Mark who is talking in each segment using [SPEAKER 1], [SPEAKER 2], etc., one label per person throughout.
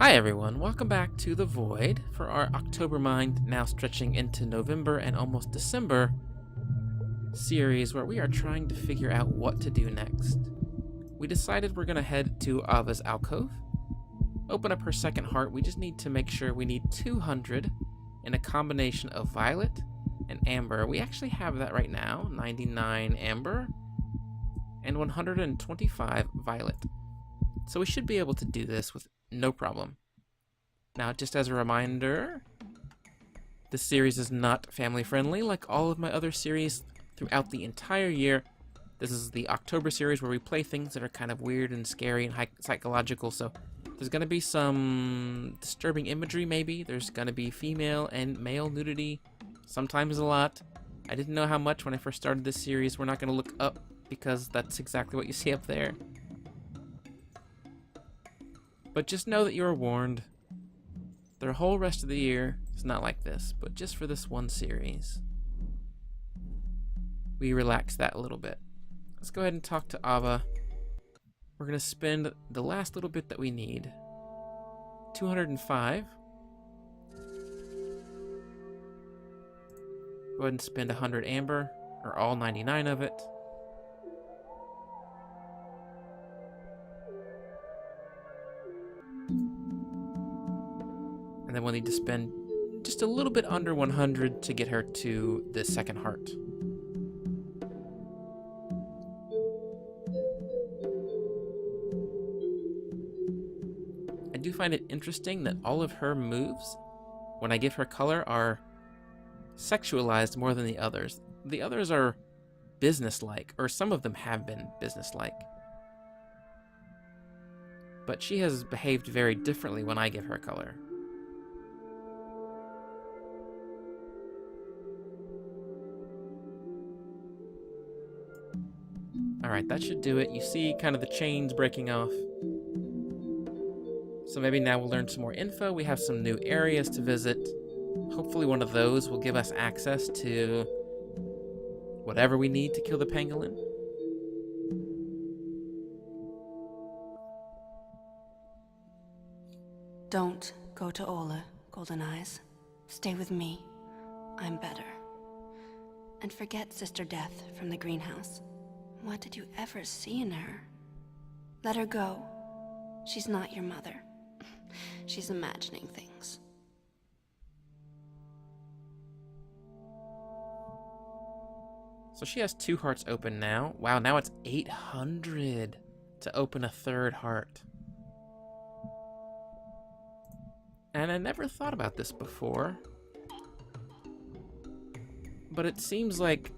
[SPEAKER 1] Hi everyone, welcome back to The Void for our OctoberMind, now stretching into November and almost December, series where we are trying to figure out what to do next. We decided we're going to head to Ava's alcove, open up her second heart. We just need to make sure we need 200 in a combination of violet and amber. We actually have that right now, 99 amber and 125 violet. So we should be able to do this with no problem. Now, just as a reminder, this series is not family friendly like all of my other series throughout the entire year. This is the October series where we play things that are kind of weird and scary and psychological, so there's going to be some disturbing imagery maybe. There's going to be female and male nudity, sometimes a lot. I didn't know how much when I first started this series. We're not going to look up because that's exactly what you see up there. But just know that you are warned. The whole rest of the year is not like this, but just for this one series, we relax that a little bit. Let's go ahead and talk to Ava. We're going to spend the last little bit that we need. 205. Go ahead and spend 100 amber, or all 99 of it. And then we'll need to spend just a little bit under 100 to get her to the second heart. I do find it interesting that all of her moves, when I give her color, are sexualized more than the others. The others are businesslike, or some of them have been businesslike. But she has behaved very differently when I give her color. Alright, that should do it. You see kind of the chains breaking off. So maybe now we'll learn some more info. We have some new areas to visit. Hopefully one of those will give us access to whatever we need to kill the pangolin.
[SPEAKER 2] Don't go to Ola, Golden Eyes. Stay with me. I'm better. And forget Sister Death from the greenhouse. What did you ever see in her? Let her go. She's not your mother. She's imagining things.
[SPEAKER 1] So she has 2 hearts open now. Wow, now it's 800 to open a 3rd heart. And I never thought about this before. But it seems like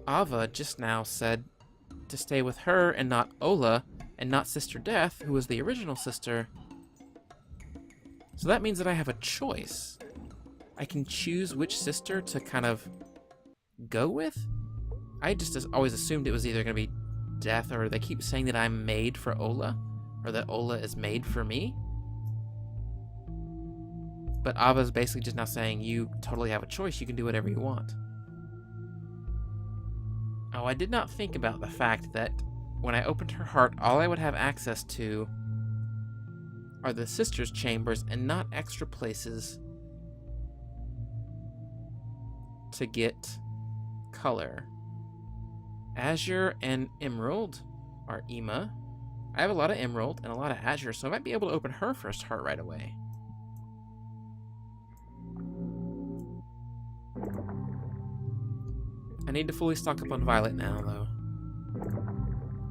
[SPEAKER 1] Ava just now said to stay with her and not Ola, and not Sister Death, who was the original sister. So that means that I have a choice. I can choose which sister to kind of go with. I just always assumed it was either going to be Death, or they keep saying that I'm made for Ola, or that Ola is made for me. But Ava's basically just now saying, you totally have a choice, you can do whatever you want. Oh, I did not think about the fact that when I opened her heart, all I would have access to are the sisters' chambers and not extra places to get color. Azure and Emerald are Ema. I have a lot of Emerald and a lot of Azure, so I might be able to open her first heart right away. I need to fully stock up on Violet now, though.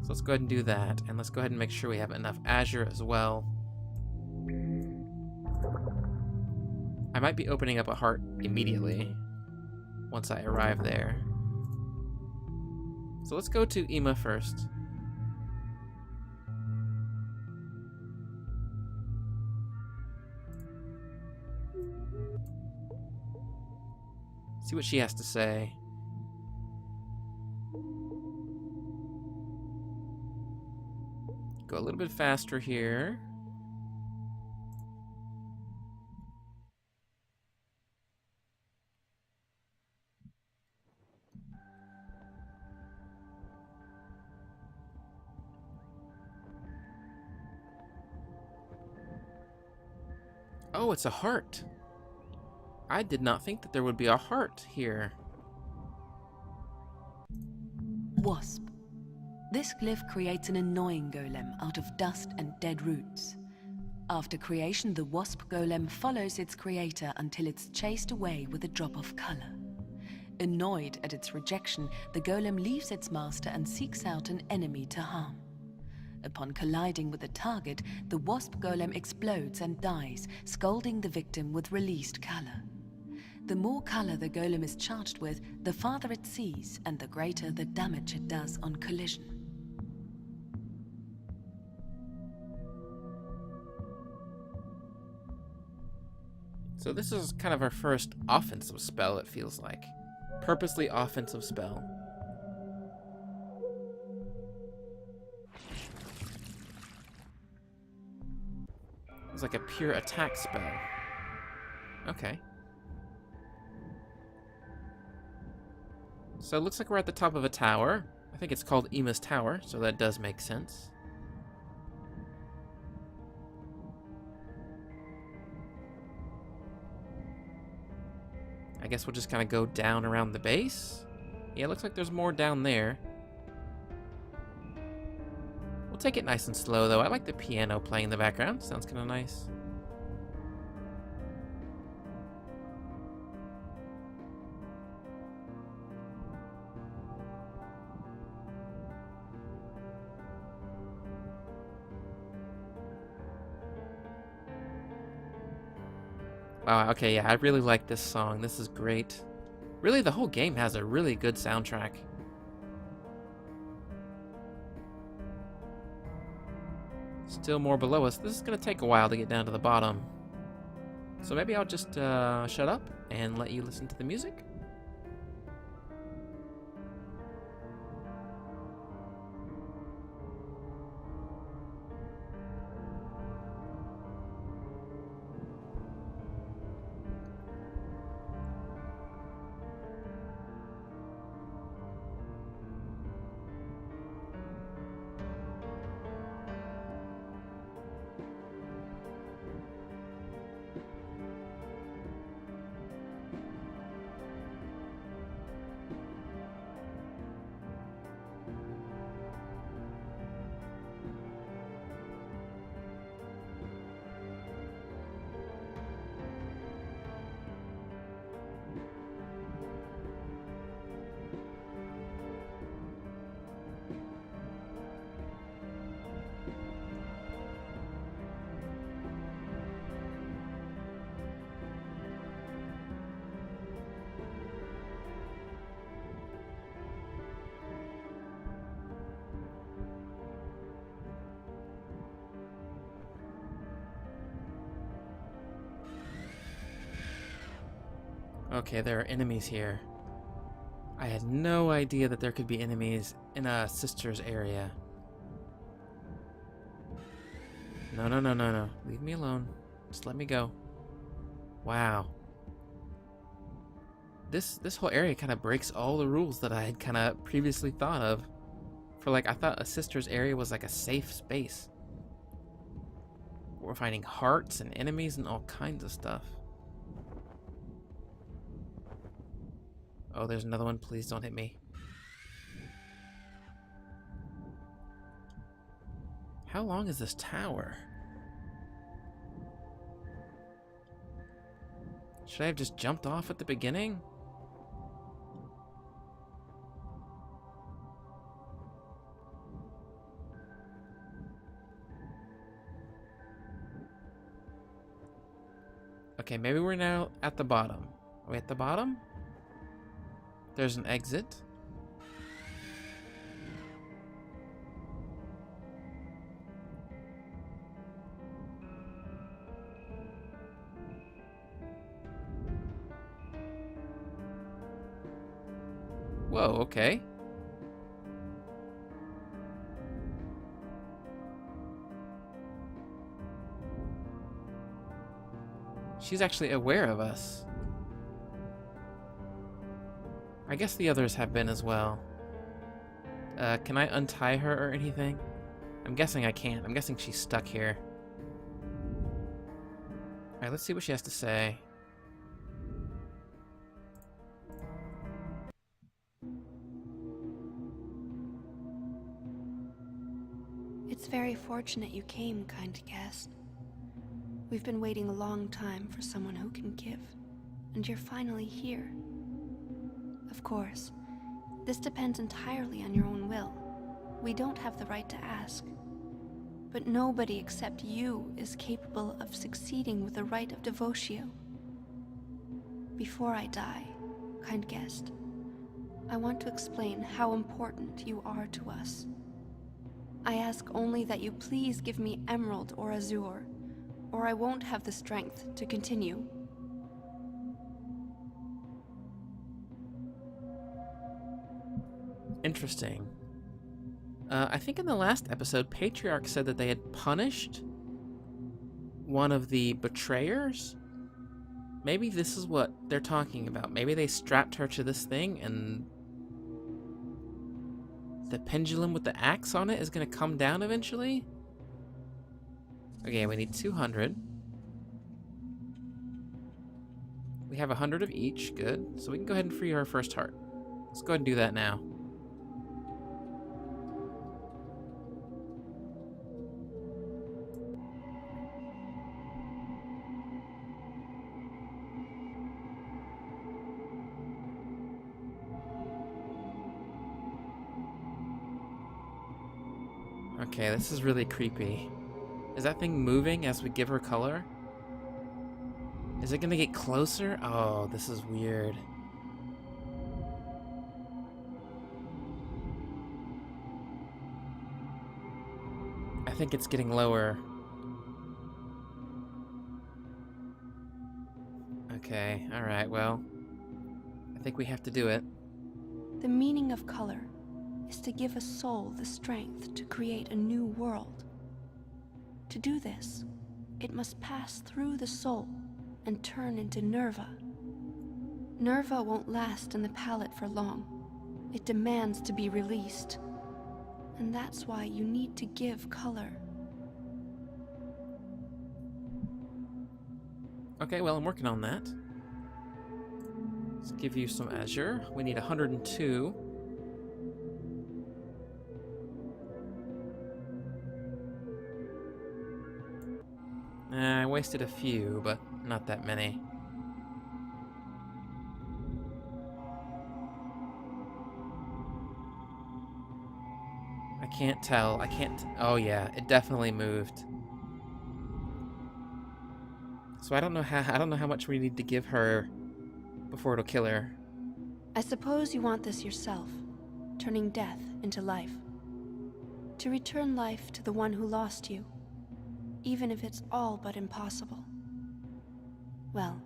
[SPEAKER 1] So let's go ahead and do that, and let's go ahead and make sure we have enough Azure as well. I might be opening up a heart immediately once I arrive there. So let's go to Ema first. See what she has to say. Go a little bit faster here. Oh, it's a heart. I did not think that there would be a heart here.
[SPEAKER 3] Wasp. This glyph creates an annoying golem out of dust and dead roots. After creation, the wasp golem follows its creator until it's chased away with a drop of color. Annoyed at its rejection, the golem leaves its master and seeks out an enemy to harm. Upon colliding with the target, the wasp golem explodes and dies, scalding the victim with released color. The more color the golem is charged with, the farther it sees and the greater the damage it does on collision.
[SPEAKER 1] So this is kind of our first offensive spell, it feels like. Purposely offensive spell. It's like a pure attack spell. Okay. So it looks like we're at the top of a tower. I think it's called Emma's Tower, so that does make sense. I guess we'll just kind of go down around the base. Yeah, it looks like there's more down there. We'll take it nice and slow, though. I like the piano playing in the background. Sounds kind of nice. Wow, okay, yeah, I really like this song. This is great. Really, the whole game has a really good soundtrack. Still more below us. This is going to take a while to get down to the bottom. So maybe I'll just shut up and let you listen to the music. Okay, there are enemies here. I had no idea that there could be enemies in a sister's area. No, no, no, no, no. Leave me alone. Just let me go. Wow. This whole area kind of breaks all the rules that I had kind of previously thought of. I thought a sister's area was like a safe space. We're finding hearts and enemies and all kinds of stuff. Oh, there's another one. Please don't hit me. How long is this tower? Should I have just jumped off at the beginning? Okay, maybe we're now at the bottom. Are we at the bottom? There's an exit. Whoa, okay. She's actually aware of us. I guess the others have been as well. Can I untie her or anything? I'm guessing I can't. I'm guessing she's stuck here. Alright, let's see what she has to say.
[SPEAKER 2] It's very fortunate you came, kind guest. We've been waiting a long time for someone who can give, and you're finally here. Of course, this depends entirely on your own will. We don't have the right to ask. But nobody except you is capable of succeeding with the rite of devotio. Before I die, kind guest, I want to explain how important you are to us. I ask only that you please give me emerald or azure, or I won't have the strength to continue.
[SPEAKER 1] Interesting. I think in the last episode, Patriarch said that they had punished one of the betrayers. Maybe this is what they're talking about. Maybe they strapped her to this thing and the pendulum with the axe on it is going to come down eventually. Okay, we need 200. We have 100 of each. Good. So we can go ahead and free our first heart. Let's go ahead and do that now. Okay, this is really creepy. Is that thing moving as we give her color? Is it gonna get closer? Oh, this is weird. I think it's getting lower. Okay, alright, well, I think we have to do it.
[SPEAKER 2] The meaning of color is to give a soul the strength to create a new world. To do this, it must pass through the soul and turn into Nerva. Nerva won't last in the palette for long. It demands to be released. And that's why you need to give color.
[SPEAKER 1] Okay, well, I'm working on that. Let's give you some azure. We need 102. I wasted a few, but not that many. I can't tell. I can't. Oh yeah, it definitely moved. So I don't know how much we need to give her before it'll kill her.
[SPEAKER 2] I suppose you want this yourself, turning death into life. To return life to the one who lost you, even if it's all but impossible. Well,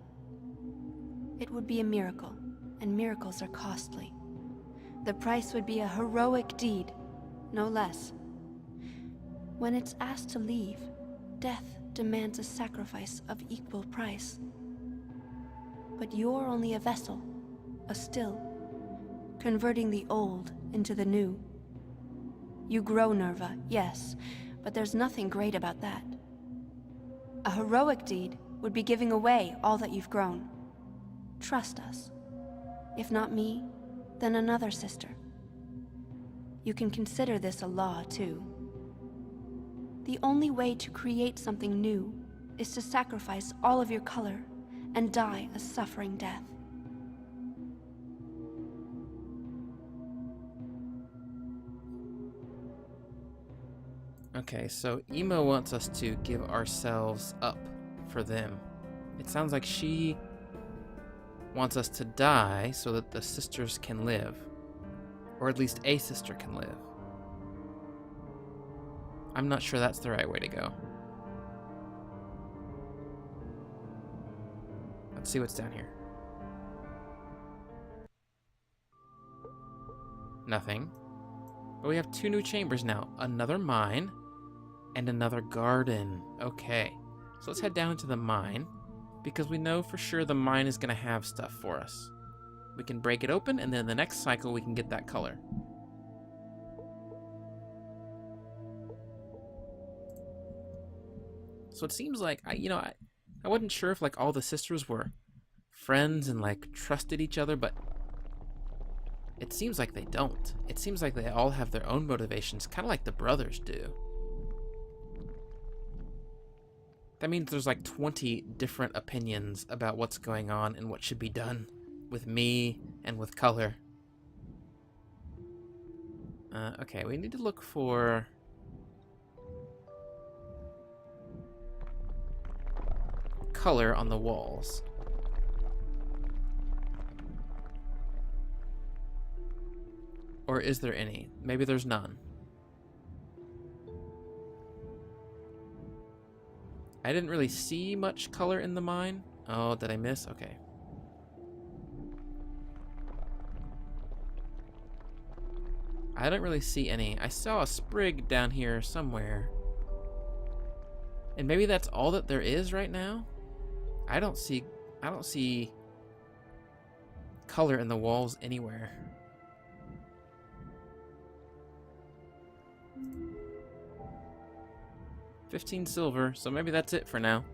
[SPEAKER 2] it would be a miracle, and miracles are costly. The price would be a heroic deed, no less. When it's asked to leave, death demands a sacrifice of equal price. But you're only a vessel, a still, converting the old into the new. You grow, Nerva, yes, but there's nothing great about that. A heroic deed would be giving away all that you've grown. Trust us. If not me, then another sister. You can consider this a law, too. The only way to create something new is to sacrifice all of your color and die a suffering death.
[SPEAKER 1] Okay, so Emo wants us to give ourselves up for them. It sounds like she wants us to die so that the sisters can live. Or at least a sister can live. I'm not sure that's the right way to go. Let's see what's down here. Nothing. But we have 2 new chambers now. Another mine and another garden. Okay. So let's head down into the mine because we know for sure the mine is going to have stuff for us. We can break it open and then the next cycle we can get that color. So it seems like, I wasn't sure if like all the sisters were friends and like trusted each other, but it seems like they don't. It seems like they all have their own motivations, kind of like the brothers do. That means there's like 20 different opinions about what's going on and what should be done with me and with color. Okay, we need to look for color on the walls. Or is there any? Maybe there's none. I didn't really see much color in the mine. Oh, did I miss? Okay. I don't really see any. I saw a sprig down here somewhere. And maybe that's all that there is right now? I don't see color in the walls anywhere. $15 silver, so maybe that's it for now.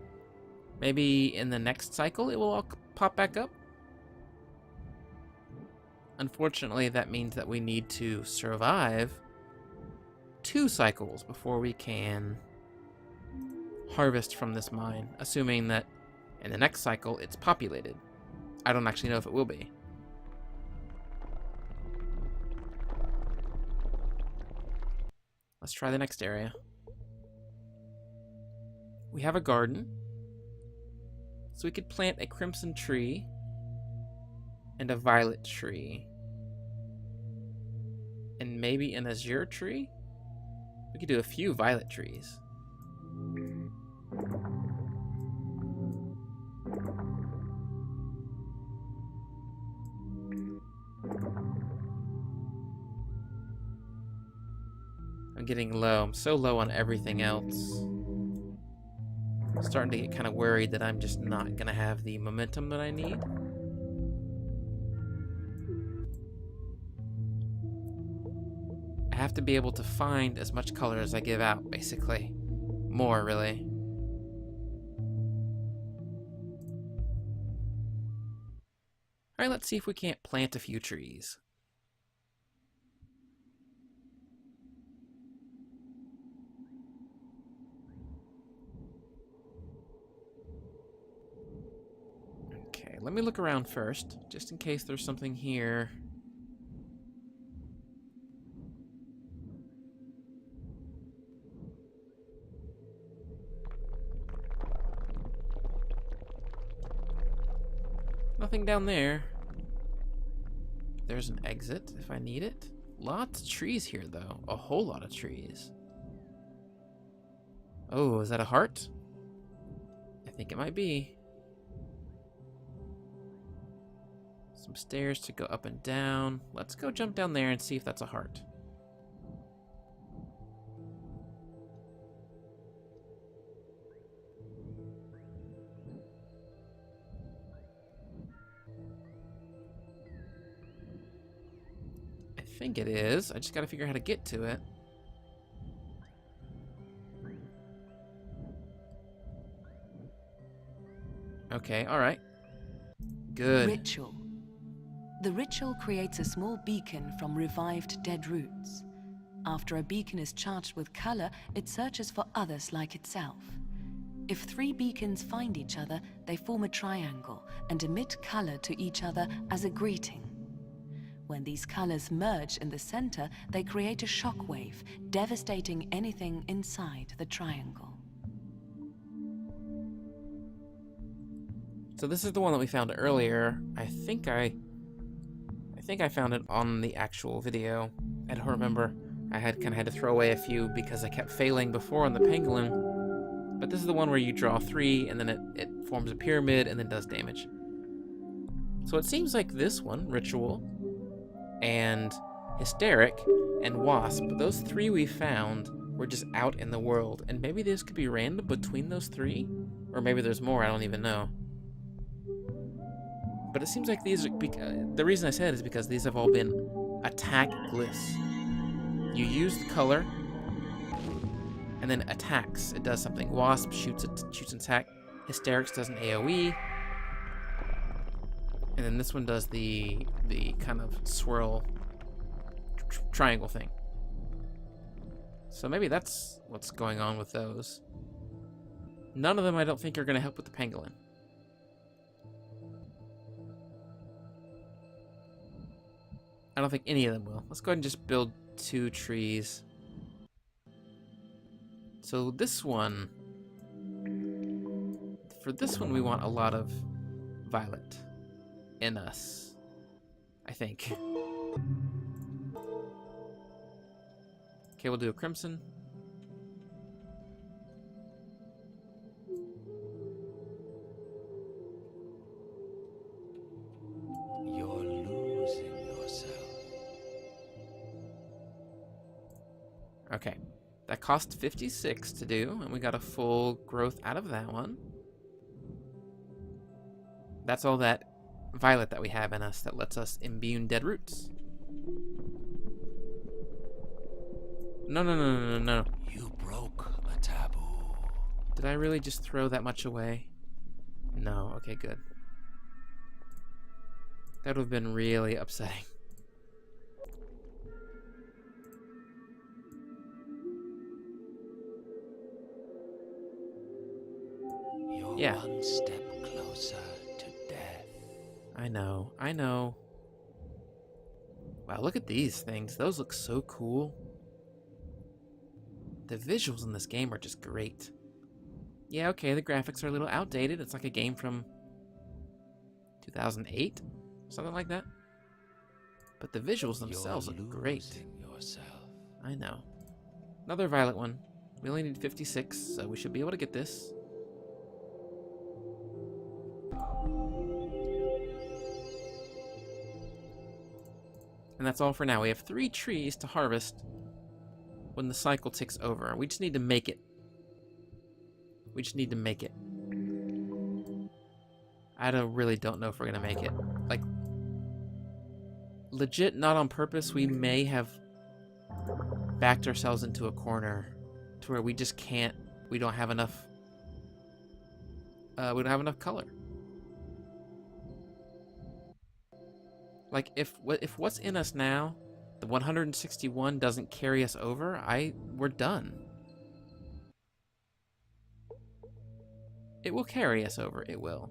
[SPEAKER 1] Maybe in the next cycle it will all pop back up? Unfortunately, that means that we need to survive 2 cycles before we can harvest from this mine, assuming that in the next cycle it's populated. I don't actually know if it will be. Let's try the next area. We have a garden, so we could plant a crimson tree and a violet tree, and maybe an azure tree. We could do a few violet trees. I'm getting low. I'm so low on everything else. I'm starting to get kind of worried that I'm just not going to have the momentum that I need. I have to be able to find as much color as I give out, basically. More, really. Alright, let's see if we can't plant a few trees. Okay, let me look around first, just in case there's something here. Nothing down there. There's an exit if I need it. Lots of trees here, though. A whole lot of trees. Oh, is that a heart? I think it might be. Some stairs to go up and down. Let's go jump down there and see if that's a heart. I think it is. I just gotta figure out how to get to it. Okay, alright. Good.
[SPEAKER 3] Ritual. The ritual creates a small beacon from revived dead roots. After a beacon is charged with color, it searches for others like itself. If 3 beacons find each other, they form a triangle and emit color to each other as a greeting. When these colors merge in the center, they create a shockwave, devastating anything inside the triangle.
[SPEAKER 1] So this is the one that we found earlier. I think I found it on the actual video. I don't remember. I had kind of had to throw away a few because I kept failing before on the pangolin. But this is the one where you draw 3 and then it forms a pyramid and then does damage. So it seems like this one, Ritual, and Hysteric, and Wasp, those 3 we found were just out in the world. And maybe this could be random between those 3? Or maybe there's more, I don't even know. But it seems like these are... the reason I said is because these have all been attack glyphs. You use the color, and then attacks. It does something. Wasp shoots an attack. Hysterics does an AoE. And then this one does the kind of swirl triangle thing. So maybe that's what's going on with those. None of them I don't think are going to help with the pangolin. I don't think any of them will. Let's go ahead and just build 2 trees. So this one, for this one we want a lot of violet in us, I think. Okay, we'll do a crimson.
[SPEAKER 4] You're losing yourself.
[SPEAKER 1] Okay, that cost 56 to do, and we got a full growth out of that one. That's all that violet that we have in us that lets us imbue dead roots. No, no, no, no, no, no.
[SPEAKER 4] You broke a taboo.
[SPEAKER 1] Did I really just throw that much away? No, okay, good. That would have been really upsetting.
[SPEAKER 4] You're
[SPEAKER 1] Yeah.
[SPEAKER 4] one step closer to death.
[SPEAKER 1] I know, I know. Wow, look at these things. Those look so cool. The visuals in this game are just great. Yeah, okay, the graphics are a little outdated. It's like a game from 2008, something like that. But the visuals themselves
[SPEAKER 4] You're
[SPEAKER 1] look great.
[SPEAKER 4] losing yourself.
[SPEAKER 1] I know. Another violet one. We only need 56, so we should be able to get this. And that's all for now. We have 3 trees to harvest when the cycle ticks over. We just need to make it. We just need to make it. I really don't know if we're going to make it. Like, legit, not on purpose, we may have backed ourselves into a corner to where we just can't, we don't have enough, we don't have enough color. Like, if what's in us now, the 161 doesn't carry us over, we're done. It will carry us over, it will.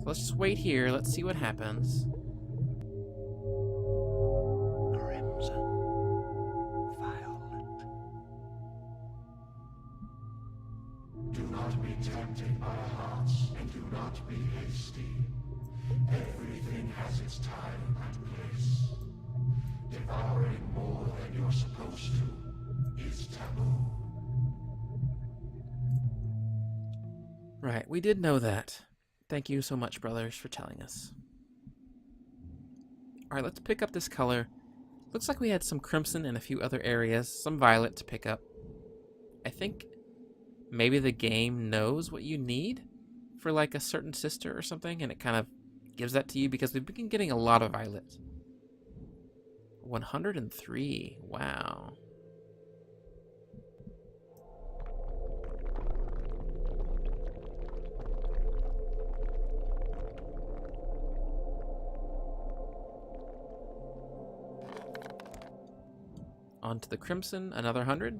[SPEAKER 1] So let's just wait here, let's see what happens.
[SPEAKER 4] Crimson. Violet.
[SPEAKER 5] Do not be tempted by hearts, and do not be hasty. Everything has its time and place. Devouring more than you're supposed to is taboo.
[SPEAKER 1] Right, we did know that. Thank you so much, brothers, for telling us. Alright, let's pick up this color. Looks like we had some crimson in a few other areas, some violet to pick up. I think maybe the game knows what you need for like a certain sister or something, and it kind of gives that to you because we've been getting a lot of violet. 103, wow. On to the crimson, another 100.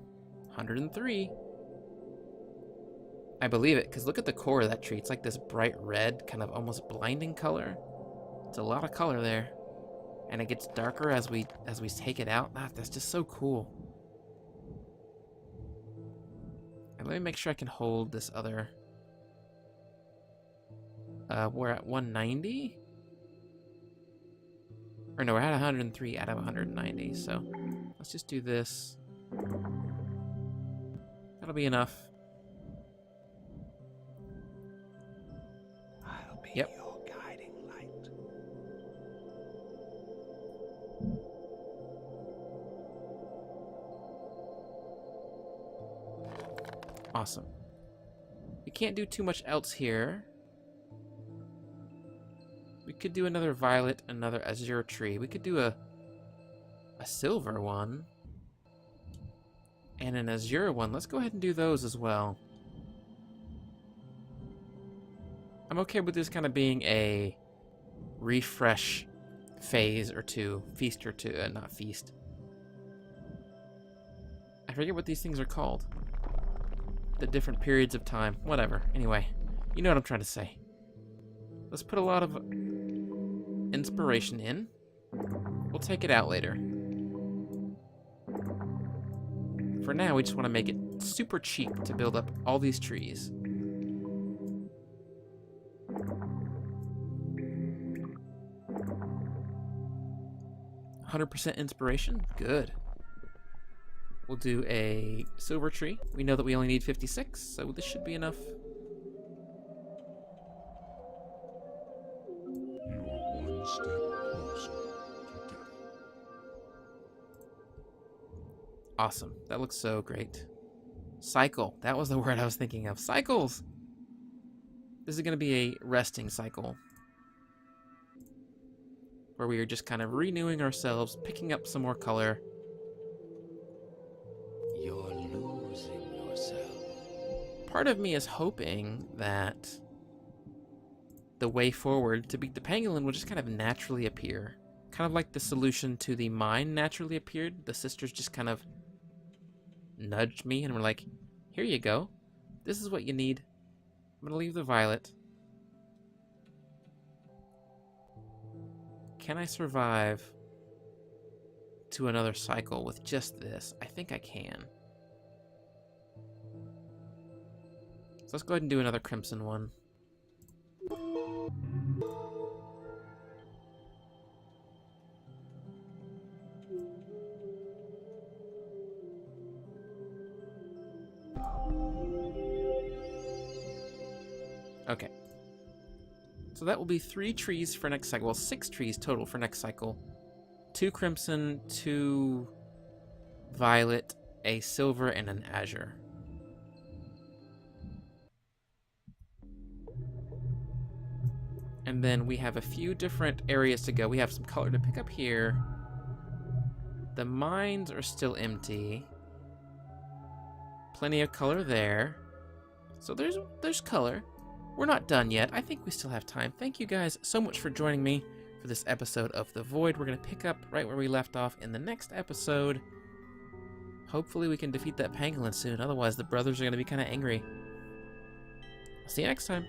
[SPEAKER 1] 103. I believe it, because look at the core of that tree. It's like this bright red, kind of almost blinding color. It's a lot of color there. And it gets darker as we take it out. Ah, that's just so cool. And let me make sure I can hold this other. We're at 190? Or no, we're at 103 out of 190, so let's just do this. That'll be enough.
[SPEAKER 4] I'll be
[SPEAKER 1] Yep.
[SPEAKER 4] your guiding light.
[SPEAKER 1] Awesome. We can't do too much else here. We could do another violet, another azure tree. We could do a silver one. and an azure one. Let's go ahead and do those as well. I'm okay with this kind of being a refresh phase or two. Feast or two, not feast. I forget what these things are called. The different periods of time. Whatever. Anyway, you know what I'm trying to say. Let's put a lot of inspiration in. We'll take it out later. For now, we just want to make it super cheap to build up all these trees. 100% inspiration? Good. We'll do a silver tree. We know that we only need 56, so this should be enough.
[SPEAKER 5] You are one step closer to death.
[SPEAKER 1] Awesome. That looks so great. Cycle. That was the word I was thinking of. Cycles! This is going to be a resting cycle, where we are just kind of renewing ourselves, picking up some more color.
[SPEAKER 4] You're losing yourself.
[SPEAKER 1] Part of me is hoping that the way forward to beat the pangolin will just kind of naturally appear. Kind of like the solution to the mine naturally appeared. The sisters just kind of nudged me and were like, here you go. This is what you need. I'm going to leave the violet. Can I survive to another cycle with just this? I think I can. So let's go ahead and do another crimson one. Okay. So that will be 3 trees for next cycle. Well, 6 trees total for next cycle. 2 crimson, 2 violet, a silver, and an azure. And then we have a few different areas to go. We have some color to pick up here. The mines are still empty. Plenty of color there. So there's color. We're not done yet. I think we still have time. Thank you guys so much for joining me for this episode of The Void. We're going to pick up right where we left off in the next episode. Hopefully we can defeat that pangolin soon. Otherwise, the brothers are going to be kind of angry. I'll see you next time.